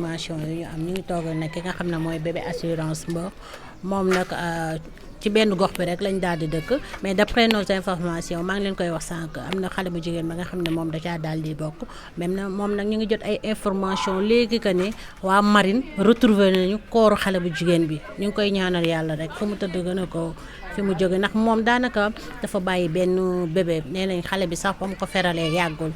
information yu ñu am ñu ngi toog nag ki nga xam ne mooy bébé assurance Mbeur moom nag ci benn gox bi rek lañ daal di dëkk mais d'après nos informations maa ngi leen koy wax sànq am na xale bu jigéen ba nga xam ne moom da caa daal di bokk même na moom nag ñu ngi jot ay information léegi que ne waa marine retrouvé nañu kooru xale bu jigéen bi ñu ngi koy ñaanal yàlla rek fu mu tëdd gën a ko fi mu jóge ndax moom daanaka dafa bàyyi benn bébé nee nañ xale bi sax ba mu ko feralee yàggul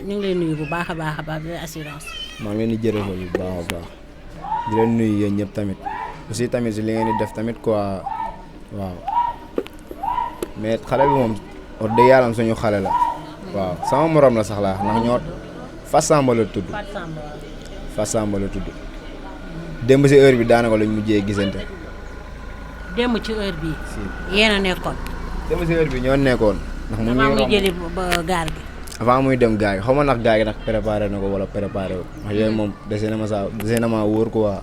ñu ngi leen nuyu bu baax a baax bébé assurance. maa ngi leen di jërëfal bu baax a baax di leen nuyu yéen ñëpp tamit aussi tamit si li ngeen di def tamit quoi waaw mais xale bi moom wax dëgg yàlla suñu xale la waaw sama morom la sax laa ndax ñoo Fassamba la tudd Fassamba la tudd démb si heure bi daanaka lañ mujjee gisante. démb ci heure bi yéen a nekkoon. démb si heure bi ñoo nekkoon. ndax mu ngi muy jëli ba gaal gi. avant muy dem gaal gi xaw ma ndax gaal gi nag préparé na ko wala préparé wu ndax yooyu moom dese na maa wóor quoi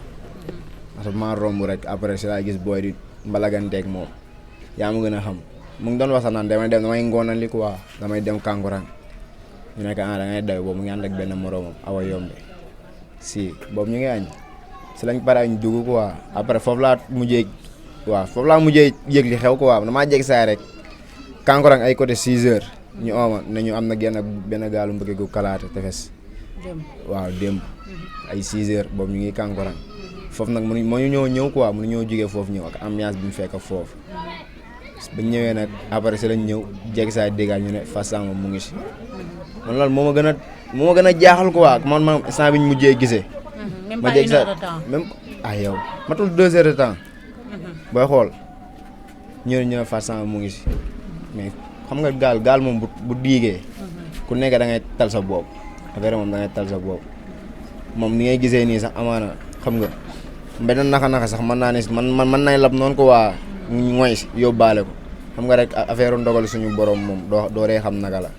parce que maa romb rek après si laa gis booy di mbalaganteeg moom yaa ma gën a xam mu ngi doon wax sax naan damay ngoonali quoi damay dem Kankurang ñu nekk da ngay daw boobu mu ngi ànd ak benn moromam awa yombe si boobu ñu ngi añ si lañ pare añ dugg quoi après foofu laa mujjee yëg li xew quoi damaa jeg saa rek Kankurang ay côté 6 heures ñu ooma ne ñu am na benn gaalu mbëgge gu kalaate tefes waaw démb ay 6 heures boobu ñu ngi Kankurang foofu nag mënu ñëw quoi mënu ñoo jógee foofu ñëw ak ambiance bi mu fekk foofu ba ñëwee nag après si lañ ñëw jeg saa déggal ñu ne Fassamba mu ngi si man loolu moo ma gën a jaaxal quoi man instant bi ñu mujjee gisee ma jeg saa même yow matul 2 heures de temps booy xool ñëw Fassamba mu ngi si mais xam nga gaal moom bu diigee ku nekk da ngay tal sa bopp affaire moom da ngay tal sa bopp moom ni ngay gisee nii sax amaana xam nga benn naka sax mën naa ne man nay lab noonu ko waa ngoy si yóbbaale ko xam nga rek affaire ndogal suñu borom moom doo ree xam naka la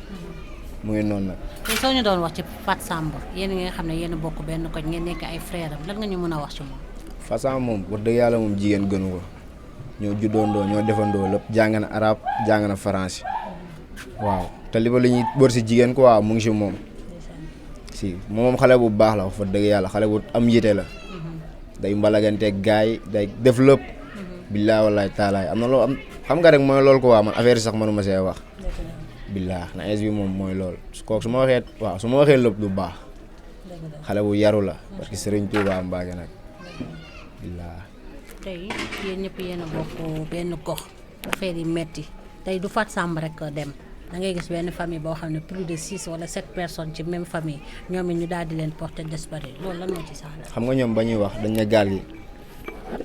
mu ngi noonu nag. te soo ñu doon wax ci Fassamba yéen nga xam ne yéen a bokk benn koñ ngeen nekk ay frère am lan nga ñu mën a wax ci moom. Fassamba moom wax dëgg yàlla moom jigéen gënu ko ñoo juddoondoo ñoo defandoo lépp jàng na arabe jàng na français waaw te li ñuy bër si jigéen quoi mu ngi si moom si moom xale bu baax la wax fa dëgg yàlla xale bu am yite la day mbalaganteeg gaay day def lépp billaa wallaay taalaay am na loo am xam nga rek mooy loolu quoi man affaire yi sax mënuma see wax billaa na es bi moom mooy loolu kooku su ma waxee lépp lu baax xale bu yaru la parce que Serigne Touba Mbacké nag billaa tey yéen ñëpp yéen a bokk benn gox affaire yi metti tey du Fassamba rek dem da ngay gis benn famille boo xam ne plus de 6 wala 7 personnes ci même famille ñoom it ñu daal di leen porter disparu loolu lan moo ci sax xam nga ñoom ba ñuy wax dañ ne gaal gi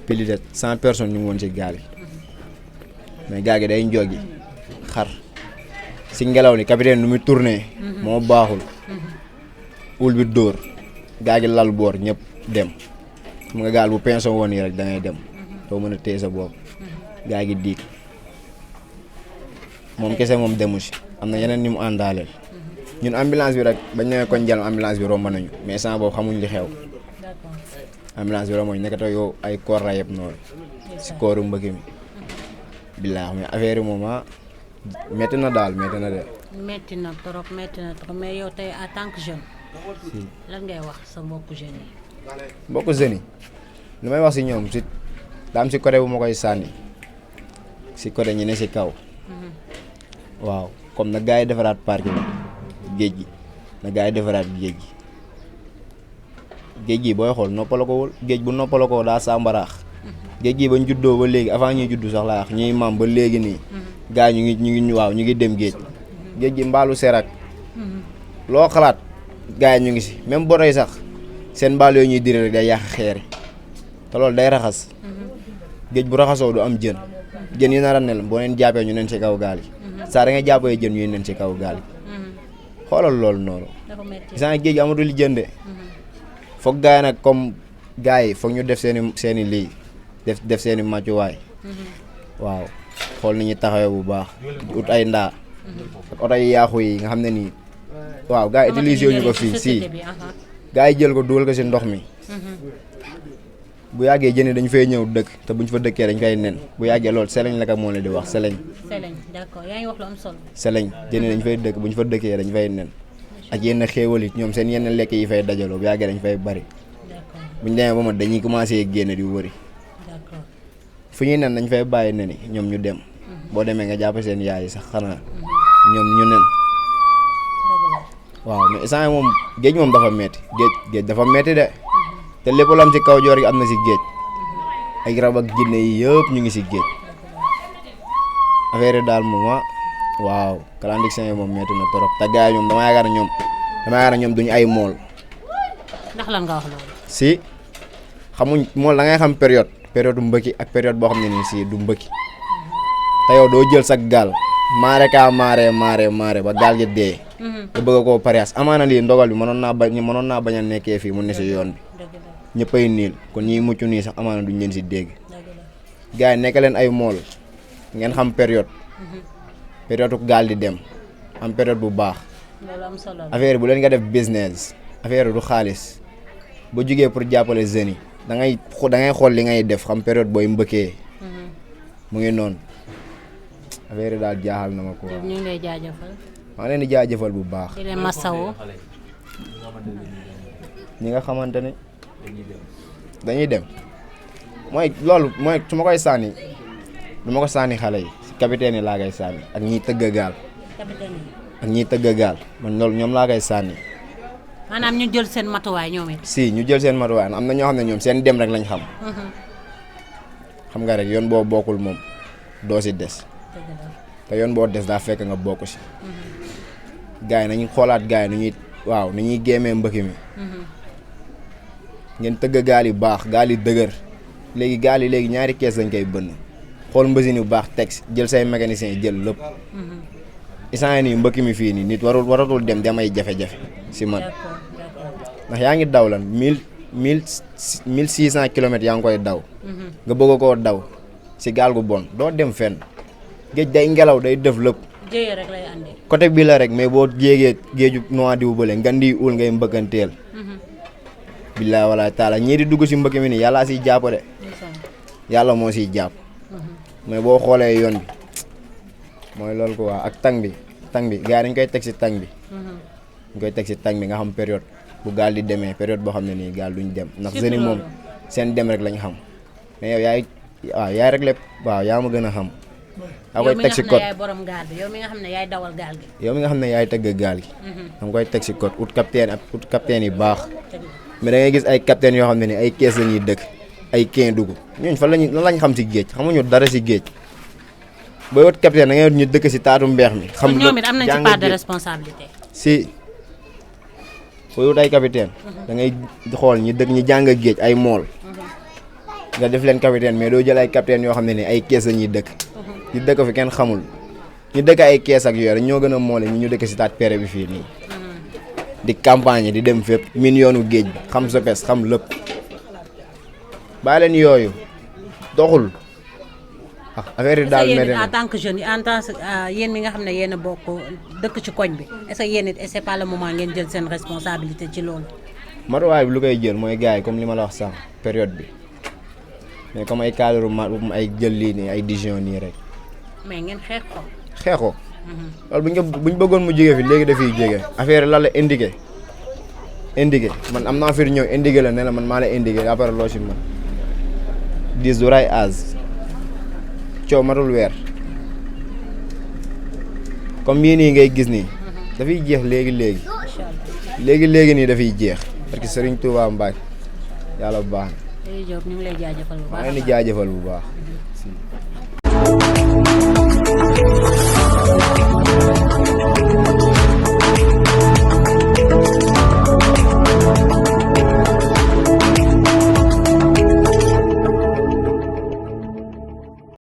plus de 100 personnes ñu ngi woon ci gaal gi mais gaal gi day njogi xar si ngelaw li capitaine nu muy tourné moo baaxul ul bi dóor gaal gi lal boor ñëpp dem xam nga gaal bu pension woon yi rek da ngay dem doo mën a téye sa bopp gaal gi diig moom kese moom demu si am na yeneen ni mu àndaaleel ñun ambulance bi rek bañ ñëwee koñ jàll ambulance bi romb nañu mais sans boobu xamuñ li xew ambulance bi romb nañu nekkatoo yow ay koor la yëpp noonu si kooru mbëkk mi billaahi mais affaire yi moom métti na daal métti na de. métti na trop mais yow tey en tant que jeune. lan ngay wax sa mbokku jeunes yi. mbokku jeunes yi li may wax si ñoom si daam si côté bu ma koy sànni si côté ñi ne si kaw. waaw comme na gars yi defaraat parc bi géej gi na gars yi defaraat géej gi booy xool noppala ko wul géej bu noppala ko daa sàmbaraax géej gi bañ juddoo ba léegi avant ñuy juddu sax laa wax ñuy maam ba léegi nii gars yi ñu ngi dem géej gi mbaalu serak loo xalaat gars yi ñu ngi si même boto yi sax seen mbaal yooyu ñuy diri rek day yàq xeeri te loolu day raxas géej bu raxasoo du am jën yi nar a nel boo leen jàppee ñu neen ci kaw gaal yi saa da nga jàppee jën ñu neen ci kaw gaal yi xoolal loolu noonu gis nga géej gi amatul jën de foog gars yi nag comme gars yi foog ñu def seeni lii def seeni màccuwaay waaw xool ni ñu taxawee bu baax ut ay ndaa ak oto yi yaaxu yi nga xam ne nii waaw gars yi utilisé ñu ko fii si gars yi jël ko dugal ko si ndox mi bu yàggee jën yi dañu fay ñëw dëkk te buñ fa dëkkee dañ fay nen bu yàggee loolu seleñ la ka moo leen di wax seleñ d'accord yaa ngi wax lu am solo seleñ jën yi dañ fay dëkk buñ fa dëkkee dañ fay nen ak yenn xéewal it ñoom seen yenn lekk yi fay dajaloo bu yàggee dañ fay bari buñ demee ba mat dañuy commencé génn di wëri d'accord fu ñuy nen dañ fay bàyyi nen yi ñoom ñu dem boo demee nga jàpp seen yaay sax xanaa ñoom ñu nen waaw mais instant moom géej moom dafa metti géej dafa metti de te lépp lu am ci kaw joor gi am na si géej ay rab ak jinne yi yëpp ñu ngi si géej affaire yi daal moom waaw clandestin yi moom metti na trop te gars yi ñoom dama yaakaar ne ñoom duñu ay mool. ndax lan nga wax loolu. si xamuñ mool da ngay xam période mbëkki ak période boo xam ne nii si du mbëkki te yow doo jël sa gaal maare ba gaal gi dee. nga bëgg koo parias amaana lii ndogal bi mënoon naa bañ a nekkee fii mu ne si yoon bi ñëppay niil kon ñiy mucc nii sax amaana duñ leen si dégg gars yi nekk leen ay mool ngeen xam période gaal di dem am période bu baax affaire bu leen nga def business affaire du xaalis boo jugee pour jàppale jeunes yi da ngay xool li ngay def xam période booy mbëkkee mu ngi noonu affaire daal jaaxal na ma ko. ñu ngi lay jaajëfal. maa leen di jaajëfal bu baax. di leen masawu. ñi nga xamante ne dañuy dem mooy loolu mooy su ma koy sànni du ma ko sànni xale yi si capitaine yi laa koy sànni ak ñiy tëgg gaal. capitaine yi. ak ñiy tëgg gaal man loolu ñoom laa koy sànni. maanaam ñu jël seen matuwaay ñoom it. si ñu jël seen matuwaay am na ñoo xam ne ñoom seen dem rek lañ xam. xam nga rek yoon boo bokkul moom doo si des. te yoon boo des daa fekk nga bokk si. gars yi nañu xoolaat gars yi nu ñuy géemee mbëkk mi. ngeen tëgg gaal yi baax gaal yi dëgër léegi ñaari kees lañ koy bënn xool mbasin yu baax teg jël say mécanicien jël lépp. instant yii nii mbëkk mi fii nii nit waratul dem ay jafe-jafe si man. ndax yaa ngi daw lan 1600 kilomètres yaa ngi koy daw. nga bëgg koo daw si gaal gu bon doo dem fenn géej day ngelaw day def lépp. jëye rek lay andi. côté bi la rek mais boo jéegee géeju noa diwu bële ngandi ul ngay mbëkkanteel. billaay walaay taala ñii di dugg si mbëkk mi nii yàlla siy jàpp de. yàlla moo siy jàpp. mais boo xoolee yoon bi mooy loolu ko waa ak tang bi gars yi dañ koy teg si tang bi. dañ koy teg si tang bi nga xam période bu gaal di demee période boo xam ne nii gaal duñ dem. ndax jeunes yi moom seen dem rek lañ xam. mais yow yaay rek lépp waaw yaa ma gën a xam. daa koy teg si code yow mi nga xam ne yaay borom gaal bi yow mi nga xam ne yaay dawal gaal gi. yow mi nga xam ne yaay tëgg gaal gi. da nga koy teg si code ut capitaine yi baax. mais da ngay gis ay capitaine yoo xam ne ni ay kees la ñuy dëkk ay keen dugg ñooñu fan lan lañ xam si géej xamuñu dara si géej booy wut capitaine da ngay wut ñu dëkk si taatu mbeex mi. xam nga ñoom it am nañ ci part de responsabilité. si booy wut ay capitaine da ngay xool ñi dëkk ñi jàng géej ay mool. nga def leen capitaine mais doo jël ay capitaine yoo xam ne ni ay kees la ñuy dëkk. ñu dëkk fi kenn xamul ñu dëkk ay kees ak yooyu ñoo gën a moole ñu dëkk si taat pere bi fii nii. di campagne di dem fépp min yoonu géej bi xam sopes xam lépp bàyyi leen yooyu doxul affaire yi daal mel en tant que jeune en tant que yéen mi nga xam ne yéen a bokk dëkk ci koñ bi est-ce que yéen it c'est pas le moment ngeen jël seen responsabilité ci loolu. matuwaay bi lu koy jël mooy gars yi comme li ma la wax sànq période bi mais comme ay cadre ay jël lii nii ay décision nii rek. mais ngeen xeex ko. xeexoo. loolu buñ bëggoon mu jógee fi léegi dafiy jógee affaire lan la indiqué man am naa affaire ñëw indiqué la ne la man maa la indiqué après loo si man 10 du ray az coow matul weer comme yii nii ngay gis nii dafay jeex léegi nii dafay jeex parce que Serigne Touba Mbacke yàlla bu baax na. ñu ngi lay jaajëfal bu baax. maa ngi leen di jaajëfal bu baax.